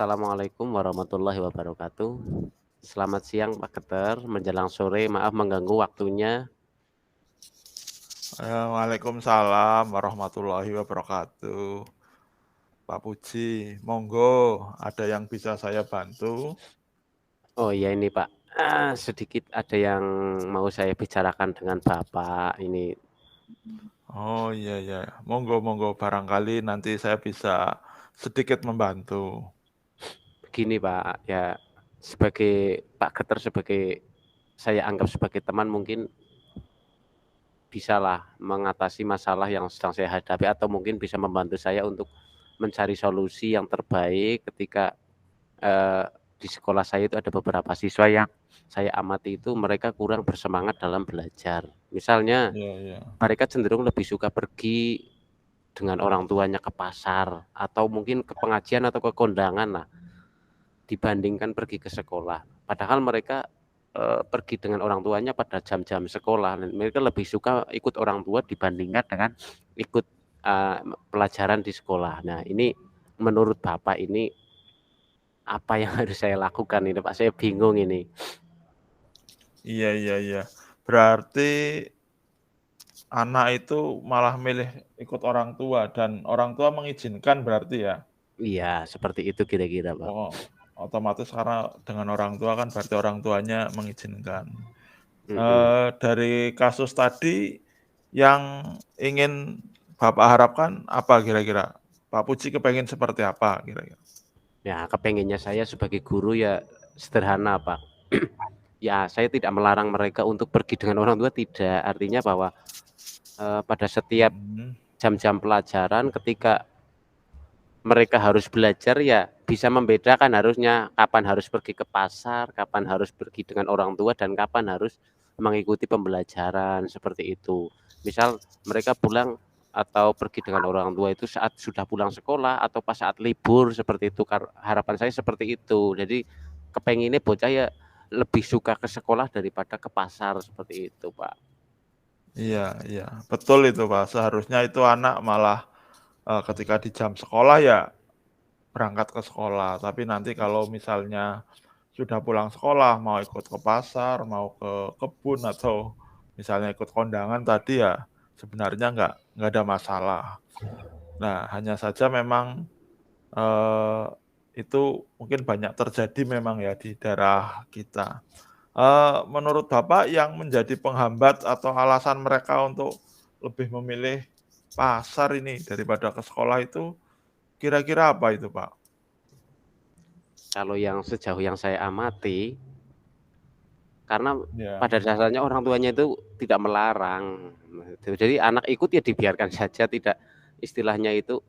Assalamualaikum warahmatullahi wabarakatuh. Selamat siang Pak Keter, menjelang sore, maaf mengganggu waktunya. Waalaikumsalam warahmatullahi wabarakatuh. Pak Puji, monggo ada yang bisa saya bantu? Oh iya ini Pak, sedikit ada yang mau saya bicarakan dengan Bapak ini. Oh iya ya, monggo monggo barangkali nanti saya bisa sedikit membantu. Begini Pak, ya sebagai Pak Keter sebagai saya anggap sebagai teman mungkin bisalah mengatasi masalah yang sedang saya hadapi atau mungkin bisa membantu saya untuk mencari solusi yang terbaik ketika di sekolah saya itu ada beberapa siswa yang saya amati itu mereka kurang bersemangat dalam belajar. Misalnya Iya iya. mereka cenderung lebih suka pergi dengan orang tuanya ke pasar atau mungkin ke pengajian atau ke kondangan lah dibandingkan pergi ke sekolah. Padahal mereka pergi dengan orang tuanya pada jam-jam sekolah dan mereka lebih suka ikut orang tua dibandingkan dengan ikut pelajaran di sekolah. Nah, ini menurut Bapak ini apa yang harus saya lakukan ini Pak? Saya bingung ini. Iya iya iya. Berarti anak itu malah milih ikut orang tua dan orang tua mengizinkan berarti ya? Iya, seperti itu kira-kira, Pak. Oh, otomatis karena dengan orang tua kan berarti orang tuanya mengizinkan. Mhm. Dari kasus tadi yang ingin Bapak harapkan apa kira-kira? Pak Puji kepengen seperti apa kira-kira? Ya, kepengennya saya sebagai guru ya sederhana, Pak. Ya, saya tidak melarang mereka untuk pergi dengan orang tua, tidak. Artinya bahwa, pada setiap Mhm, jam-jam pelajaran ketika mereka harus belajar ya bisa membedakan harusnya kapan harus pergi ke pasar, kapan harus pergi dengan orang tua, dan kapan harus mengikuti pembelajaran, seperti itu. Misal mereka pulang atau pergi dengan orang tua itu saat sudah pulang sekolah atau pas saat libur, seperti itu. Harapan saya seperti itu. Jadi kepenginnya bocah ya lebih suka ke sekolah daripada ke pasar, seperti itu, Pak. iya iya, betul itu Pak, seharusnya itu anak malah, ketika di jam sekolah ya berangkat ke sekolah, tapi nanti kalau misalnya sudah pulang sekolah mau ikut ke pasar, mau ke kebun, atau misalnya ikut kondangan tadi ya sebenarnya nggak ada masalah. Nah, hanya saja memang Eee, itu mungkin banyak terjadi memang ya di daerah kita. Menurut Bapak yang menjadi penghambat atau alasan mereka untuk lebih memilih pasar ini daripada ke sekolah itu kira-kira apa itu, Pak? Kalau yang sejauh yang saya amati, karena Ya, pada dasarnya orang tuanya itu tidak melarang. Jadi anak ikut ya dibiarkan saja, tidak istilahnya itu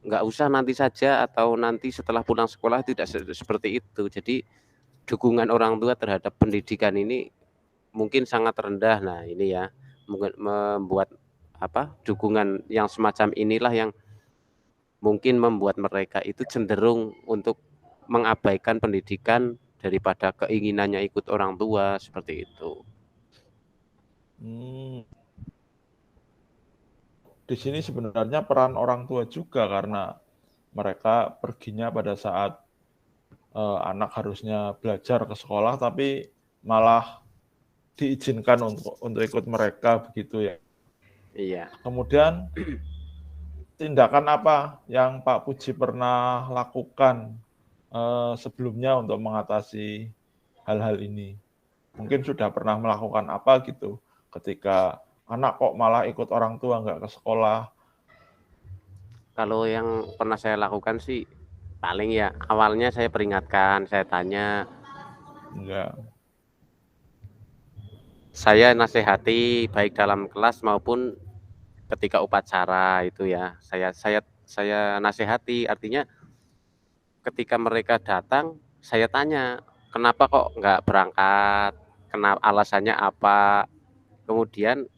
nggak usah nanti saja atau nanti setelah pulang sekolah, tidak seperti itu. Jadi dukungan orang tua terhadap pendidikan ini mungkin sangat rendah. Nah, ini ya mungkin membuat apa, dukungan yang semacam inilah yang mungkin membuat mereka itu cenderung untuk mengabaikan pendidikan daripada keinginannya ikut orang tua, seperti itu. mmm, di sini sebenarnya peran orang tua juga karena mereka perginya pada saat, anak harusnya belajar ke sekolah tapi malah diizinkan untuk ikut mereka begitu ya. Iya. Kemudian tindakan apa yang Pak Puji pernah lakukan, sebelumnya untuk mengatasi hal-hal ini? Mungkin sudah pernah melakukan apa gitu, ketika anak kok malah ikut orang tua nggak ke sekolah? Kalau yang pernah saya lakukan sih paling ya awalnya saya peringatkan, saya tanya, Enggak. saya nasihati baik dalam kelas maupun ketika upacara itu ya. Saya nasihati, artinya ketika mereka datang saya tanya, "Kenapa kok nggak berangkat? Alasannya apa?" Kemudian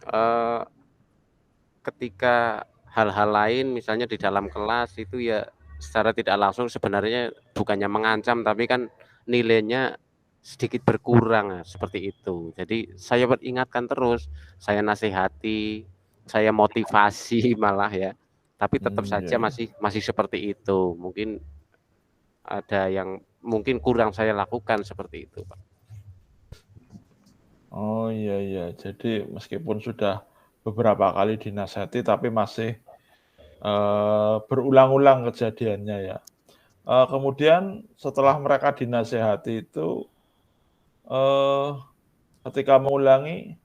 eh, ketika hal-hal lain misalnya di dalam kelas itu ya secara tidak langsung sebenarnya bukannya mengancam tapi kan nilainya sedikit berkurang, seperti itu. Jadi saya ingatkan terus, saya nasihati, saya motivasi malah ya. Tapi tetap Iya saja iya. masih masih seperti itu. Mungkin ada yang mungkin kurang saya lakukan seperti itu, Pak. Oh, iya iya. Jadi meskipun sudah beberapa kali dinasihati tapi masih, berulang-ulang kejadiannya ya. Kemudian setelah mereka dinasehati itu, eee, ketika mengulangi,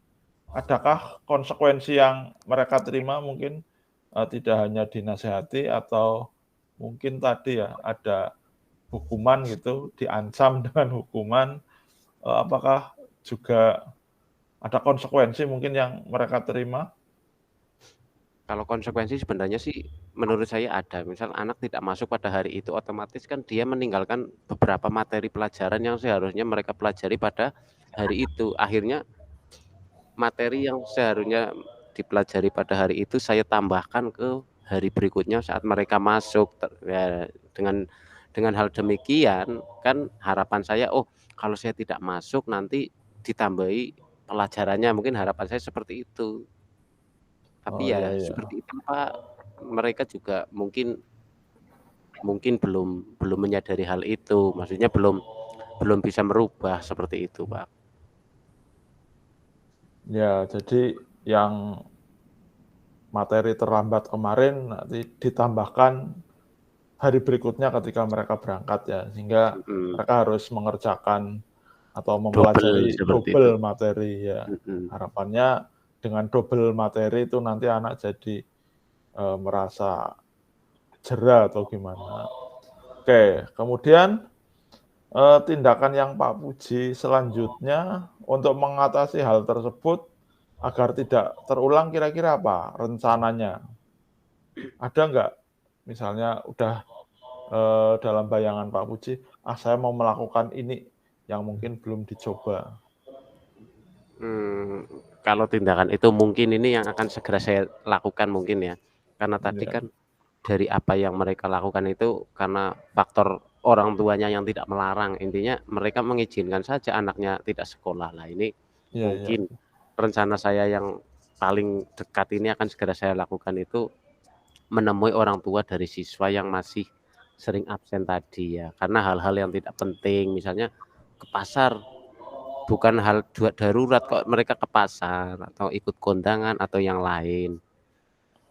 adakah konsekuensi yang mereka terima mungkin, tidak hanya dinasehati atau mungkin tadi ya, ada hukuman gitu, diancam dengan hukuman, apakah juga ada konsekuensi mungkin yang mereka terima? Kalau konsekuensi sebenarnya sih menurut saya ada. Misal anak tidak masuk pada hari itu, otomatis kan dia meninggalkan beberapa materi pelajaran yang seharusnya mereka pelajari pada hari itu. Akhirnya materi yang seharusnya dipelajari pada hari itu saya tambahkan ke hari berikutnya saat mereka masuk. Ya, dengan hal demikian kan harapan saya, oh kalau saya tidak masuk nanti ditambahi pelajarannya, mungkin harapan saya seperti itu. Oh, Tapi iya ya iya. seperti itu Pak, mereka juga mungkin mungkin belum belum menyadari hal itu, maksudnya belum belum bisa merubah seperti itu Pak. Ya, jadi yang materi terlambat kemarin nanti ditambahkan hari berikutnya ketika mereka berangkat ya, sehingga Mhm, mereka harus mengerjakan atau double mempelajari seperti itu. double materi ya. Mhm. Harapannya dengan double materi itu nanti anak jadi, merasa jera atau gimana. Oke, kemudian, tindakan yang Pak Puji selanjutnya untuk mengatasi hal tersebut agar tidak terulang kira-kira apa rencananya? Ada nggak misalnya udah, dalam bayangan Pak Puji, "Ah, saya mau melakukan ini," yang mungkin belum dicoba? Mmm, kalau tindakan itu mungkin ini yang akan segera saya lakukan mungkin ya, karena tadi Iya kan dari apa yang mereka lakukan itu karena faktor orang tuanya yang tidak melarang, intinya mereka mengizinkan saja anaknya tidak sekolah. Lah ini iya iya. mungkin rencana saya yang paling dekat ini akan segera saya lakukan itu menemui orang tua dari siswa yang masih sering absen tadi ya, karena hal-hal yang tidak penting misalnya ke pasar, bukan hal darurat kok mereka ke pasar atau ikut kondangan atau yang lain.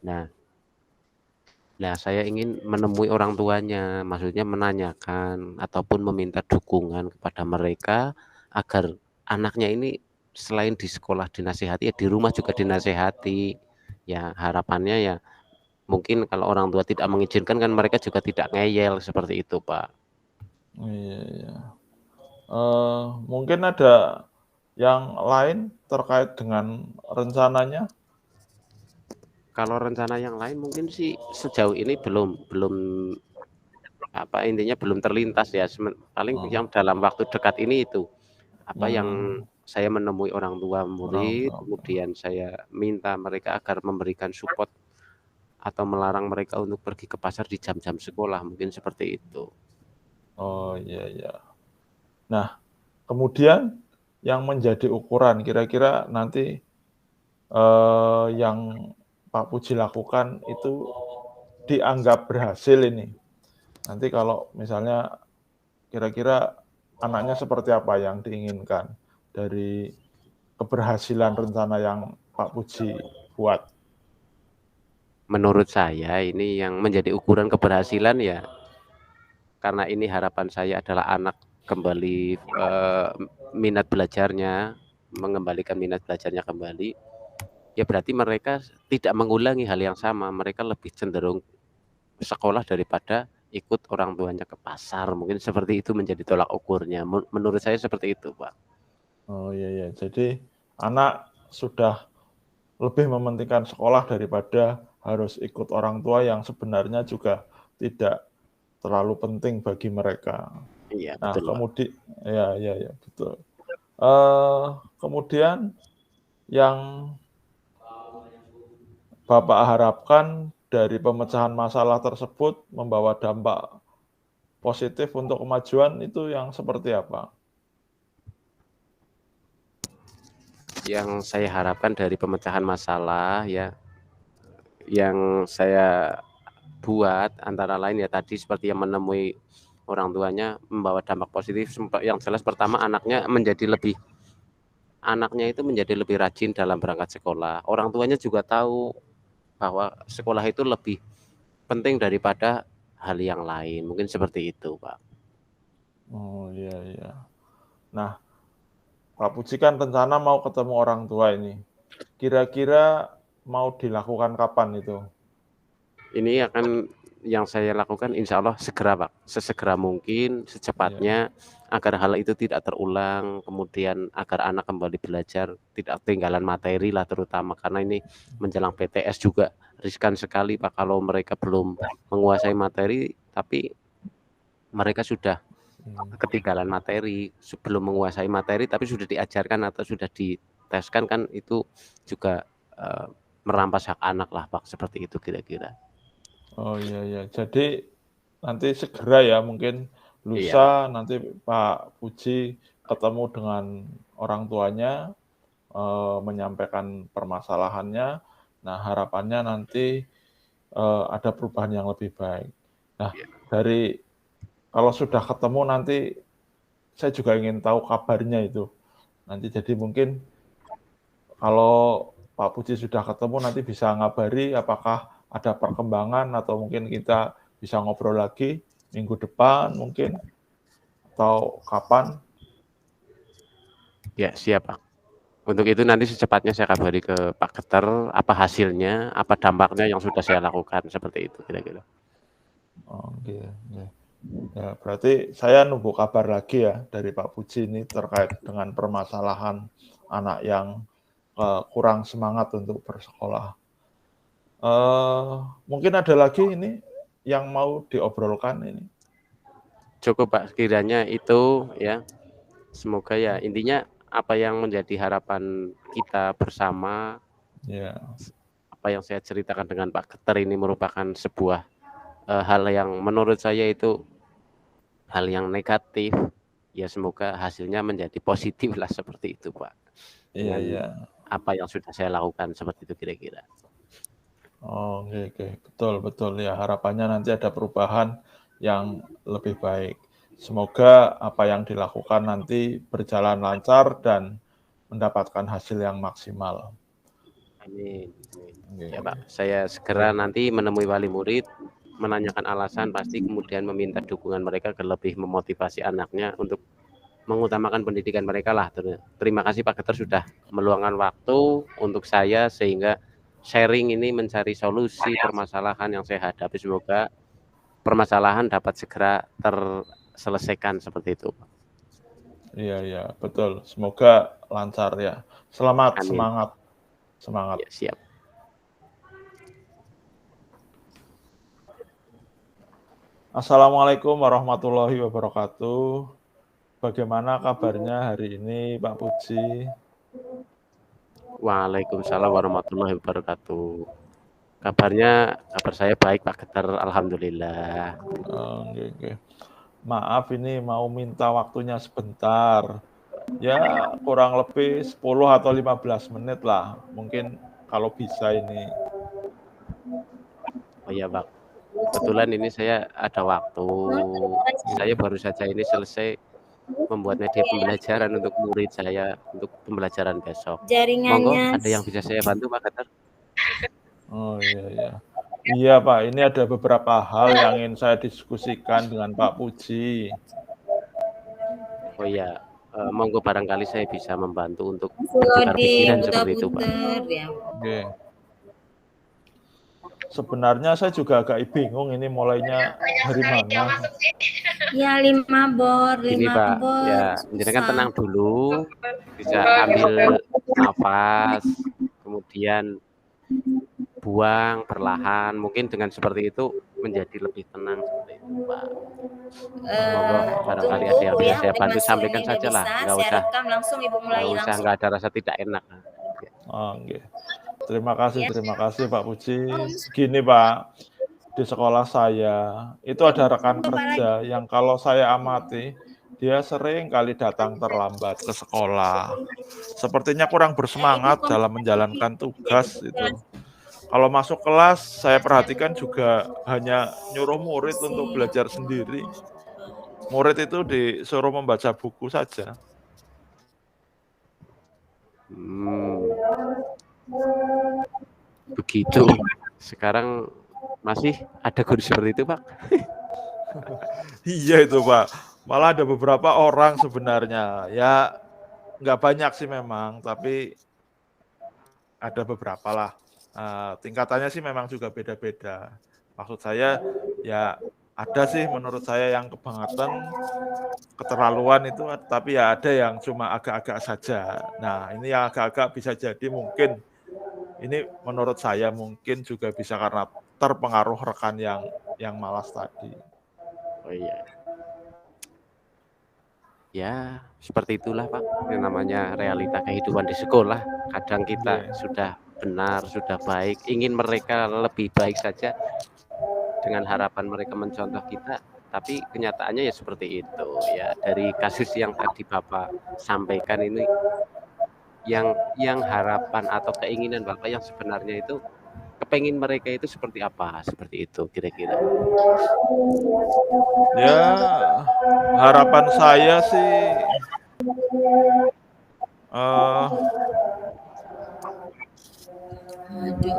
Nah nah saya ingin menemui orang tuanya, maksudnya menanyakan ataupun meminta dukungan kepada mereka agar anaknya ini selain di sekolah dinasehati, ya di rumah juga dinasehati. Ya harapannya ya mungkin kalau orang tua tidak mengizinkan kan mereka juga tidak ngeyel seperti itu, Pak. Iya iya. Mungkin ada yang lain terkait dengan rencananya? Kalau rencana yang lain mungkin sih sejauh ini belum belum apa, intinya belum terlintas ya, paling Oh, yang dalam waktu dekat ini itu, apa yang mmm, saya menemui orang tua orang murid, tua. kemudian saya minta mereka agar memberikan support atau melarang mereka untuk pergi ke pasar di jam-jam sekolah, mungkin seperti itu. Oh, iya iya. Nah, kemudian yang menjadi ukuran kira-kira nanti, yang Pak Puji lakukan itu dianggap berhasil ini. Nanti kalau misalnya kira-kira anaknya seperti apa yang diinginkan dari keberhasilan rencana yang Pak Puji buat? Menurut saya ini yang menjadi ukuran keberhasilan ya, karena ini harapan saya adalah anak kembali, minat belajarnya, mengembalikan minat belajarnya kembali, ya berarti mereka tidak mengulangi hal yang sama, mereka lebih cenderung sekolah daripada ikut orang tuanya ke pasar, mungkin seperti itu menjadi tolak ukurnya, menurut saya seperti itu, Pak. Oh, iya iya. Jadi anak sudah lebih mementingkan sekolah daripada harus ikut orang tua yang sebenarnya juga tidak terlalu penting bagi mereka. Iya Nah, betul, Pak. ya ya ya, betul. Kemudian yang Bapak harapkan dari pemecahan masalah tersebut membawa dampak positif untuk kemajuan itu yang seperti apa? Yang saya harapkan dari pemecahan masalah ya, yang saya buat antara lain ya tadi seperti yang menemui orang tuanya membawa dampak positif. Yang jelas pertama anaknya itu menjadi lebih rajin dalam berangkat sekolah. Orang tuanya juga tahu bahwa sekolah itu lebih penting daripada hal yang lain. Mungkin seperti itu, Pak. Oh, iya iya. Nah, Pak Puji kan rencana mau ketemu orang tua ini. Kira-kira mau dilakukan kapan itu? Ini akan yang saya lakukan insya Allah segera, Pak. Sesegera mungkin, Iya. secepatnya, agar hal itu tidak terulang, kemudian agar anak kembali belajar, tidak ketinggalan materi lah terutama, karena ini menjelang PTS juga riskan sekali, Pak, kalau mereka belum menguasai materi, tapi mereka sudah ketinggalan materi, sebelum menguasai materi, tapi sudah diajarkan atau sudah diteskan, kan itu juga merampas hak anak lah, Pak, seperti itu kira-kira. Oh, iya iya. Jadi nanti segera ya, mungkin Iya, Pak. lusa nanti Pak Puji ketemu dengan orang tuanya, menyampaikan permasalahannya. Nah, harapannya nanti, ada perubahan yang lebih baik. Nah, Iya. dari kalau sudah ketemu nanti saya juga ingin tahu kabarnya itu. Nanti jadi mungkin kalau Pak Puji sudah ketemu nanti bisa ngabari apakah ada perkembangan atau mungkin kita bisa ngobrol lagi minggu depan mungkin atau kapan? Ya, siap, Pak. Untuk itu nanti secepatnya saya kabari ke Pak Keter, apa hasilnya, apa dampaknya yang sudah saya lakukan, seperti itu kira-kira. Oh, oke oke. Ya, berarti saya nunggu kabar lagi ya dari Pak Puji ini terkait dengan permasalahan anak yang, kurang semangat untuk bersekolah. Mungkin ada lagi ini yang mau diobrolkan ini? Cukup, Pak, sekiranya itu ya. Semoga ya intinya apa yang menjadi harapan kita bersama, Ya. apa yang saya ceritakan dengan Pak Keter ini merupakan sebuah hal yang menurut saya itu hal yang negatif. Ya semoga hasilnya menjadi positif lah seperti itu, Pak. Iya Dengan iya. apa yang sudah saya lakukan seperti itu kira-kira. Oh, oke oke. Betul betul, ya harapannya nanti ada perubahan yang lebih baik. Semoga apa yang dilakukan nanti berjalan lancar dan mendapatkan hasil yang maksimal. Amin, amin. Oke Ya, oke. Pak, saya segera nanti menemui wali murid, menanyakan alasan, pasti kemudian meminta dukungan mereka agar lebih memotivasi anaknya untuk mengutamakan pendidikan mereka lah. Terima kasih Pak Keter sudah meluangkan waktu untuk saya sehingga sharing ini mencari solusi permasalahan yang saya hadapi. Semoga permasalahan dapat segera terselesaikan seperti itu. Iya iya, betul. Semoga lancar ya. Selamat, Amin. semangat semangat. Ya, siap. Assalamualaikum warahmatullahi wabarakatuh. Bagaimana kabarnya hari ini, Pak Puji? Waalaikumsalam warahmatullahi wabarakatuh. Kabar saya baik Pak Keter, alhamdulillah. Oke oke. Maaf ini mau minta waktunya sebentar. Ya kurang lebih 10 atau 15 menit lah, mungkin kalau bisa ini. Oh iya Pak, kebetulan ini saya ada waktu. Saya baru saja ini selesai membuat media pembelajaran untuk murid saya untuk pembelajaran besok. Monggo, Jaringannya ada yang bisa saya bantu Pak Keter? Oh, iya iya. Iya, Pak, ini ada beberapa hal yang ingin saya diskusikan dengan Pak Puji. Oh iya, monggo barangkali saya bisa membantu untuk bertukar loading, pikiran seperti itu Pak. putar-putar ya. Oke. Sebenarnya saya juga agak bingung ini mulainya dari mana. Ya 5 bor, Gini 5 Pak, bor, ya kan susah. tenang dulu, bisa ambil nafas, kemudian buang perlahan, mungkin dengan seperti itu menjadi lebih tenang seperti itu Pak. Monggo barangkali ada yang Tunggu bisa ya, saya bantu masuk ini sampaikan udah sajalah, bisa, saya rekam langsung Ibu mulai langsung. Oh, nggak ada rasa tidak enak. oke. Terima kasih Pak Puji. Oh, Gini Pak, di sekolah saya, itu ada rekan coba lagi. kerja yang kalau saya amati, dia sering kali datang terlambat ke sekolah. Sepertinya kurang bersemangat dalam menjalankan tugas itu. Kalau masuk kelas, saya perhatikan juga hanya nyuruh murid untuk belajar sendiri. murid itu disuruh membaca buku saja. Begitu. Sekarang masih ada guru seperti itu, Pak? Iya itu, Pak. Malah ada beberapa orang sebenarnya, ya nggak banyak sih memang, tapi ada beberapa lah. Tingkatannya sih memang juga beda-beda. Maksud saya, ya ada sih menurut saya yang kebangetan, keterlaluan itu, tapi ya ada yang cuma agak-agak saja. Nah, ini yang agak-agak bisa jadi mungkin, ini menurut saya mungkin juga bisa karena terpengaruh rekan yang malas tadi. Oh iya. Ya, seperti itulah, Pak. Yang namanya realita kehidupan di sekolah. Kadang kita Iya. sudah benar, sudah baik, ingin mereka lebih baik saja dengan harapan mereka mencontoh kita, tapi kenyataannya ya seperti itu. Ya, dari kasus yang tadi Bapak sampaikan ini, yang harapan atau keinginan Bapak yang sebenarnya itu kepengin mereka itu seperti apa? Seperti itu kira-kira. Ya, harapan saya sih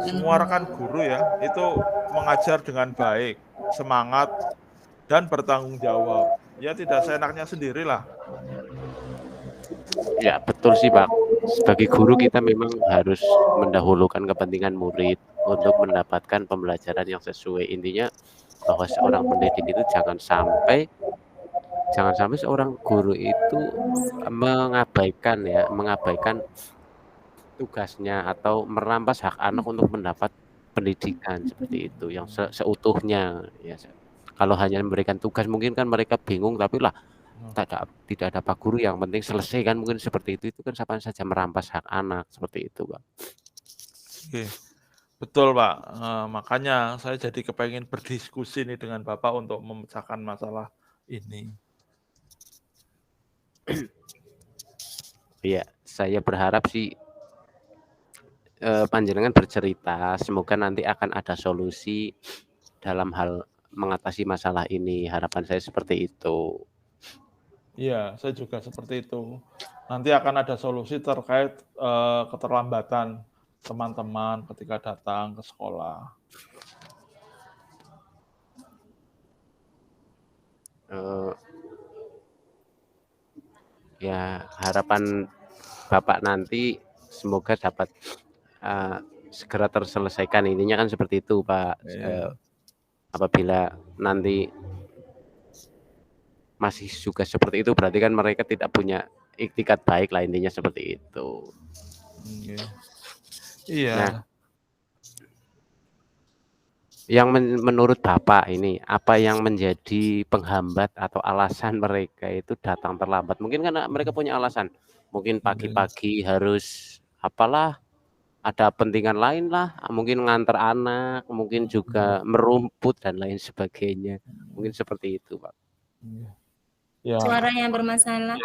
semua rekan guru ya, itu mengajar dengan baik, semangat, dan bertanggung jawab. Ya tidak seenaknya sendirilah. Ya, betul sih, Pak. Sebagai guru kita memang harus mendahulukan kepentingan murid untuk mendapatkan pembelajaran yang sesuai. Intinya bahwa seorang pendidik itu jangan sampai seorang guru itu mengabaikan tugasnya atau merampas hak anak untuk mendapat pendidikan seperti itu yang seutuhnya ya. Kalau hanya memberikan tugas mungkin kan mereka bingung, tapi lah tidak ada pak guru yang penting selesai kan, mungkin seperti itu kan sama saja merampas hak anak seperti itu, Pak. Oke, betul Pak. Makanya saya jadi kepengen berdiskusi nih dengan Bapak untuk memecahkan masalah ini. Iya, saya berharap sih panjenengan bercerita, semoga nanti akan ada solusi dalam hal mengatasi masalah ini. Harapan saya seperti itu. Iya, saya juga seperti itu. Nanti akan ada solusi terkait keterlambatan teman-teman ketika datang ke sekolah. Ya, harapan Bapak nanti semoga dapat segera terselesaikan, intinya kan seperti itu, Pak. Apabila nanti masih juga seperti itu, berarti kan mereka tidak punya iktikat baik lah, intinya seperti itu. Iya. Nah, yang menurut Bapak ini, apa yang menjadi penghambat atau alasan mereka itu datang terlambat? Mungkin kan mereka punya alasan, mungkin pagi-pagi harus apalah, ada pentingan lain lah, mungkin ngantar anak, mungkin juga merumput dan lain sebagainya. Mungkin seperti itu, Pak. Ya, Suara yang bermasalah.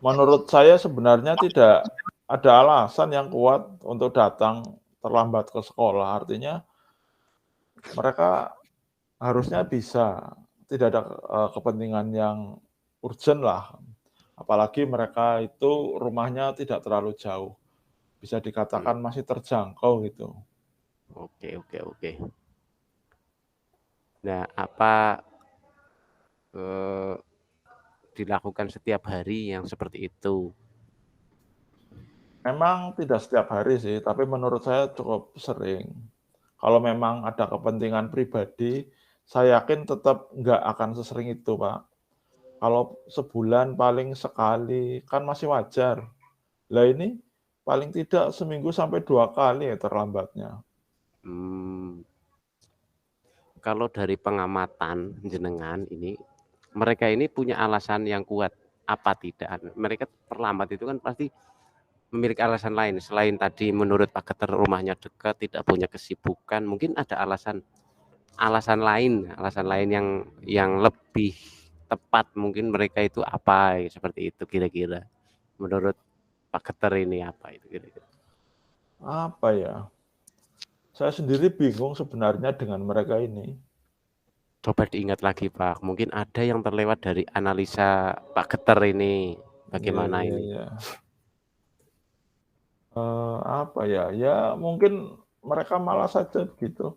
menurut saya sebenarnya tidak ada alasan yang kuat untuk datang terlambat ke sekolah. Artinya mereka harusnya bisa, tidak ada kepentingan yang urgent lah. Apalagi mereka itu rumahnya tidak terlalu jauh. Bisa dikatakan masih terjangkau gitu. Oke. Nah, apa dilakukan setiap hari yang seperti itu? Memang tidak setiap hari sih, tapi menurut saya cukup sering. Kalau memang ada kepentingan pribadi, saya yakin tetap nggak akan sesering itu, Pak. Kalau sebulan paling sekali, kan masih wajar. Lah ini paling tidak seminggu sampai 2 kali ya terlambatnya. Kalau dari pengamatan jenengan ini, mereka ini punya alasan yang kuat apa tidak? Mereka terlambat itu kan pasti memiliki alasan lain selain tadi menurut Pak Keter rumahnya dekat, tidak punya kesibukan, mungkin ada alasan lain yang lebih tepat, mungkin mereka itu apa seperti itu kira-kira. Menurut Pak Keter ini apa itu kira-kira? Apa ya? Saya sendiri bingung sebenarnya dengan mereka ini. Coba diingat lagi Pak, mungkin ada yang terlewat dari analisa Pak Geter ini, Iya bagaimana iya ini? iya. Apa ya, ya mungkin mereka malas saja gitu.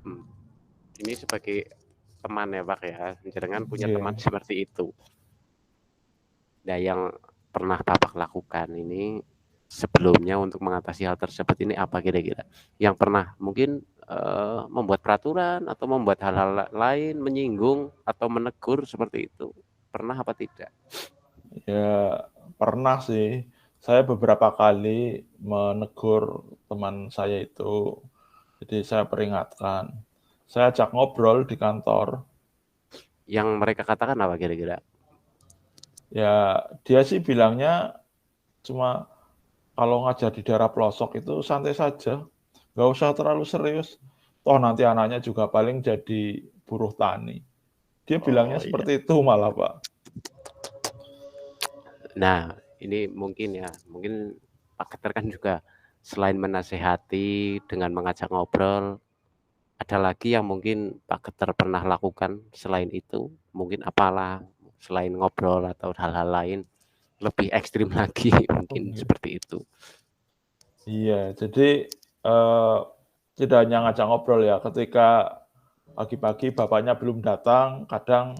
Hmm, ini sebagai teman ya Pak ya, jenengan punya teman Iya. seperti itu. Nah yang pernah Bapak lakukan ini sebelumnya untuk mengatasi hal tersebut ini apa kira-kira? Yang pernah mungkin membuat peraturan atau membuat hal-hal lain, menyinggung atau menegur seperti itu, pernah apa tidak? Ya pernah sih, saya beberapa kali menegur teman saya itu, jadi saya peringatkan. Saya ajak ngobrol di kantor, Yang mereka katakan apa kira-kira? ya dia sih bilangnya cuma kalau ngajar di daerah pelosok itu santai saja, nggak usah terlalu serius, toh nanti anaknya juga paling jadi buruh tani. Dia bilangnya Oh iya. seperti itu malah, Pak. Nah, ini mungkin ya, mungkin Pak Keter kan juga selain menasehati dengan mengajak ngobrol, ada lagi yang mungkin Pak Keter pernah lakukan selain itu? Mungkin apalah, selain ngobrol atau hal-hal lain, lebih ekstrim lagi mungkin Oke. seperti itu. Iya, jadi, tidak hanya ngajak ngobrol ya, ketika pagi-pagi bapaknya belum datang, kadang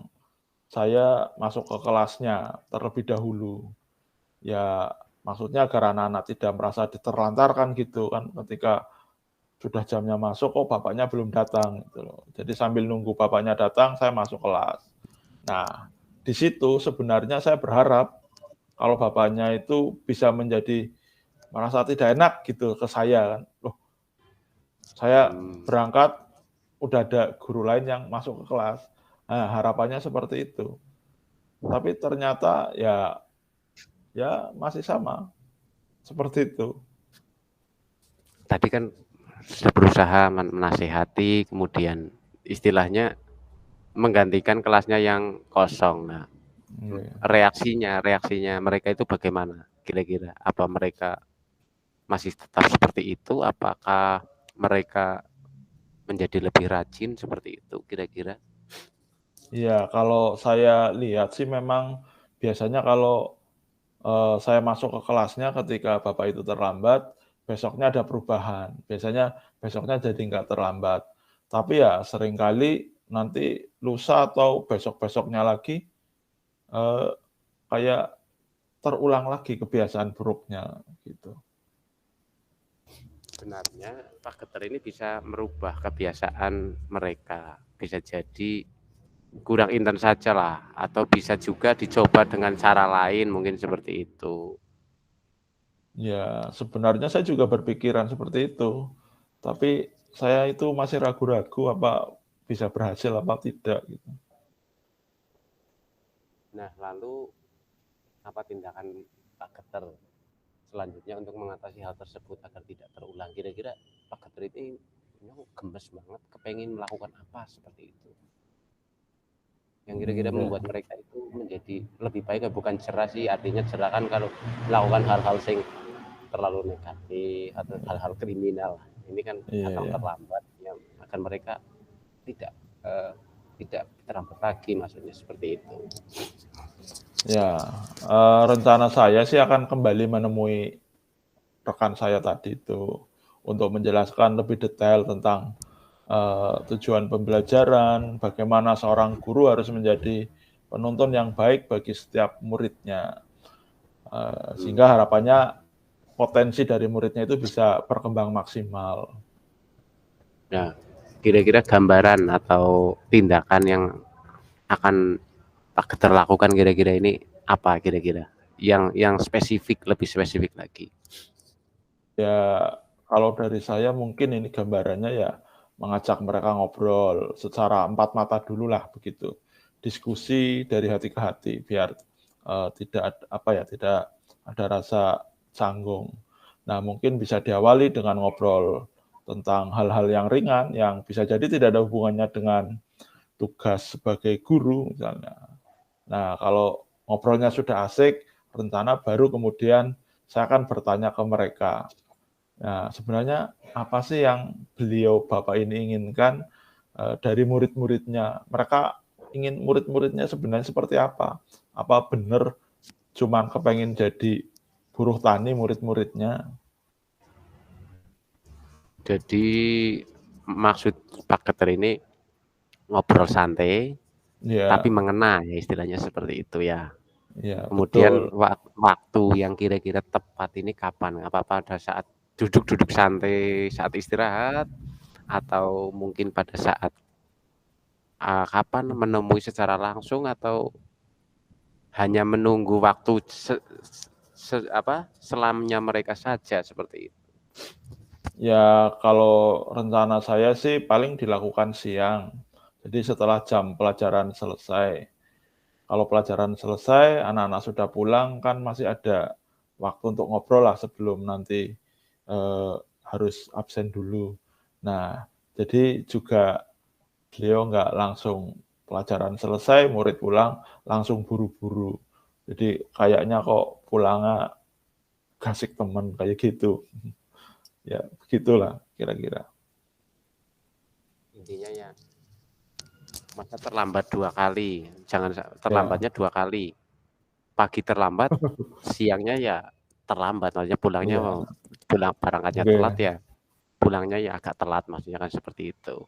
saya masuk ke kelasnya terlebih dahulu. Ya, maksudnya agar anak-anak tidak merasa diterlantarkan gitu kan, ketika sudah jamnya masuk, kok bapaknya belum datang gitu loh. Jadi sambil nunggu bapaknya datang, saya masuk kelas. Nah, di situ sebenarnya saya berharap kalau bapaknya itu bisa menjadi merasa tidak enak gitu ke saya kan. Loh, saya Hmm, berangkat, udah ada guru lain yang masuk ke kelas. Nah, harapannya seperti itu. Tapi ternyata ya masih sama, seperti itu. tadi kan sudah berusaha menasehati, kemudian istilahnya menggantikan kelasnya yang kosong. Nah, Iya. reaksinya mereka itu bagaimana kira-kira? Apa mereka masih tetap seperti itu? Apakah mereka menjadi lebih rajin seperti itu kira-kira? Iya, kalau saya lihat sih memang biasanya kalau, saya masuk ke kelasnya ketika bapak itu terlambat, besoknya ada perubahan. Biasanya besoknya jadi nggak terlambat. Tapi ya seringkali nanti lusa atau besok-besoknya lagi, eee, kayak terulang lagi kebiasaan buruknya, gitu. Sebenarnya Pak Geter ini bisa merubah kebiasaan mereka. Bisa jadi kurang intens saja lah, atau bisa juga dicoba dengan cara lain mungkin seperti itu. Ya, sebenarnya saya juga berpikiran seperti itu, tapi saya itu masih ragu-ragu apa bisa berhasil apa tidak, gitu. Nah, lalu apa tindakan Pak Geter selanjutnya untuk mengatasi hal tersebut agar tidak terulang? Kira-kira Pak Geter ini gemes banget, kepengen melakukan apa seperti itu? Yang kira-kira Iya. membuat mereka itu menjadi lebih baik, bukan cerah sih, artinya cerah kan kalau melakukan hal-hal sing terlalu negatif atau hal-hal kriminal. Ini kan Iya akan iya. terlambat, ya, akan mereka tidak eh, tidak terlambat lagi, maksudnya seperti itu. Ya, rencana saya sih akan kembali menemui rekan saya tadi itu, untuk menjelaskan lebih detail tentang, tujuan pembelajaran, bagaimana seorang guru harus menjadi penuntun yang baik bagi setiap muridnya, Hmm. sehingga harapannya potensi dari muridnya itu bisa berkembang maksimal. Nah, kira-kira gambaran atau tindakan yang akan Pak Geter lakukan kira-kira ini apa kira-kira? Yang spesifik, lebih spesifik lagi. Ya, kalau dari saya mungkin ini gambarannya ya mengajak mereka ngobrol secara empat mata dulu lah begitu. Diskusi dari hati ke hati biar, tidak ada rasa canggung. Nah, mungkin bisa diawali dengan ngobrol tentang hal-hal yang ringan yang bisa jadi tidak ada hubungannya dengan tugas sebagai guru misalnya. Nah, kalau ngobrolnya sudah asik, rencana baru kemudian saya akan bertanya ke mereka. Nah, sebenarnya apa sih yang beliau Bapak ini inginkan, dari murid-muridnya. Mereka ingin murid-muridnya sebenarnya seperti apa? Apa benar cuman kepengen jadi buruh tani murid-muridnya? Jadi maksud Pak Keter ini ngobrol santai, tapi Ya, mengena ya istilahnya seperti itu ya. ya Kemudian betul. waktu yang kira-kira tepat ini kapan? Apa pada saat duduk-duduk santai saat istirahat atau mungkin pada saat kapan menemui secara langsung atau hanya menunggu waktu selamanya mereka saja seperti itu? Ya kalau rencana saya sih paling dilakukan siang. Jadi setelah jam pelajaran selesai. Kalau pelajaran selesai, anak-anak sudah pulang, kan masih ada waktu untuk ngobrol lah sebelum nanti harus absen dulu. Nah, jadi juga beliau nggak langsung pelajaran selesai, murid pulang, langsung buru-buru. Jadi kayaknya kok pulangnya gasik temen, kayak gitu. Ya, begitulah kira-kira. Intinya ya, masa terlambat 2 kali, jangan Ya, terlambatnya 2 kali. Pagi terlambat, siangnya ya terlambat, maksudnya pulangnya iya, pulang berangkatnya telat oke. ya, pulangnya ya agak telat, maksudnya kan seperti itu.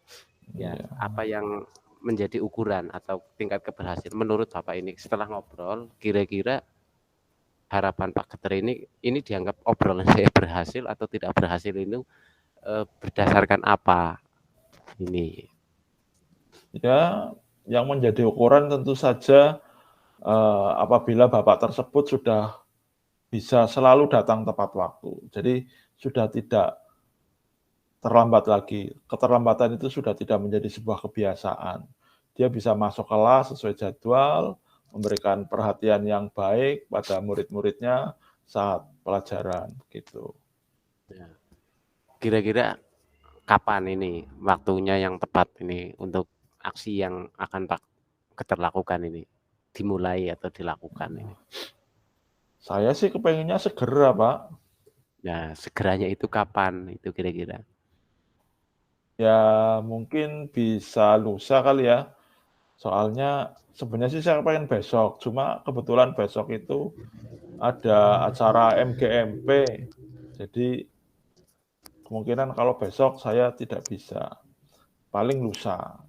Ya, Iya. apa yang menjadi ukuran atau tingkat keberhasilan menurut Bapak ini setelah ngobrol, kira-kira harapan Pak Keter ini dianggap obrolan saya berhasil atau tidak berhasil ini berdasarkan apa ini? Ya, yang menjadi ukuran tentu saja apabila Bapak tersebut sudah bisa selalu datang tepat waktu. Jadi sudah tidak terlambat lagi. Keterlambatan itu sudah tidak menjadi sebuah kebiasaan. Dia bisa masuk kelas sesuai jadwal, memberikan perhatian yang baik pada murid-muridnya saat pelajaran, gitu. Ya. Kira-kira kapan ini waktunya yang tepat ini untuk aksi yang akan Pak Keter lakukan ini? Dimulai atau dilakukan ini? Saya sih kepengennya segera, Pak. Nah, segeranya itu kapan itu kira-kira? Ya mungkin bisa lusa kali ya. Soalnya sebenarnya sih saya pengen besok, cuma kebetulan besok itu ada acara MGMP. Jadi kemungkinan kalau besok saya tidak bisa. Paling lusa.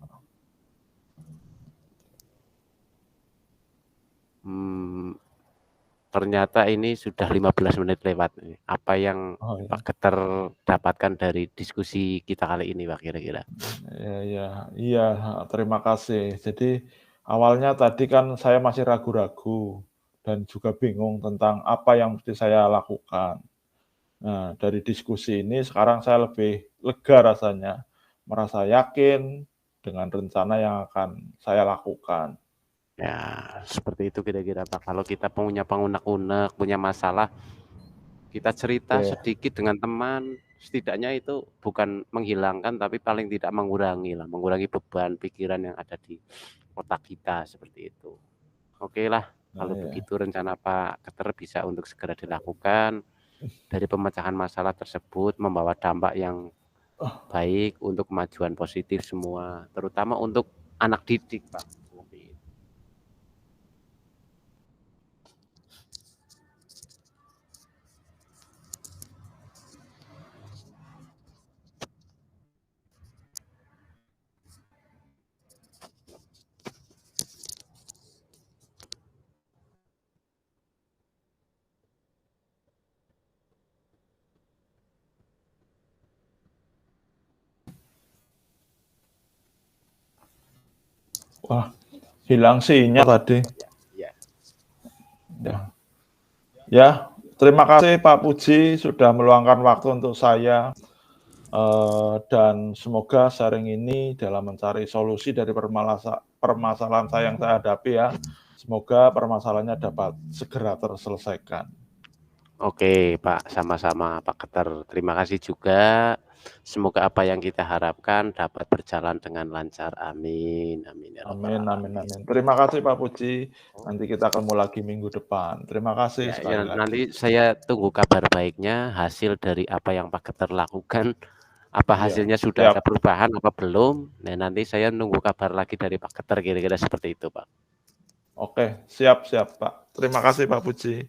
Ternyata ini sudah 15 menit lewat. Apa yang Oh Pak ya. Keter dapatkan dari diskusi kita kali ini, Pak, kira-kira? Iya, terima kasih. Jadi awalnya tadi kan saya masih ragu-ragu dan juga bingung tentang apa yang mesti saya lakukan. Nah, dari diskusi ini sekarang saya lebih lega rasanya, merasa yakin dengan rencana yang akan saya lakukan. Ya, seperti itu kira-kira, Pak. Kalau kita punya pengunek-unek, punya masalah, kita cerita Oke, sedikit dengan teman, setidaknya itu bukan menghilangkan, tapi paling tidak mengurangi beban pikiran yang ada di otak kita, seperti itu. Oke lah, nah kalau ya. begitu rencana Pak Keter bisa untuk segera dilakukan. Dari pemecahan masalah tersebut membawa dampak yang Oh, baik untuk kemajuan positif semua, terutama untuk anak didik, Pak. Seperti itu. wah, hilang sinyal tadi. Ya, Ya. Ya, terima kasih Pak Puji sudah meluangkan waktu untuk saya. Dan semoga sharing ini dalam mencari solusi dari permasalahan saya yang saya hadapi ya. Semoga permasalahannya dapat segera terselesaikan. oke, Pak, sama-sama Pak Keter. Terima kasih juga. Semoga apa yang kita harapkan dapat berjalan dengan lancar. Amin. Amin ya rabbal Amin, amin, alamin. amin. Terima kasih Pak Puji. Nanti kita ketemu lagi minggu depan. Terima kasih Ya, sekali lagi. nanti saya tunggu kabar baiknya, hasil dari apa yang Pak Keter lakukan, Apa Iya, hasilnya sudah siap. ada perubahan apa belum? Nah, nanti saya nunggu kabar lagi dari Pak Geter, kira-kira seperti itu, Pak. Oke, siap, Pak. Terima kasih, Pak Puji.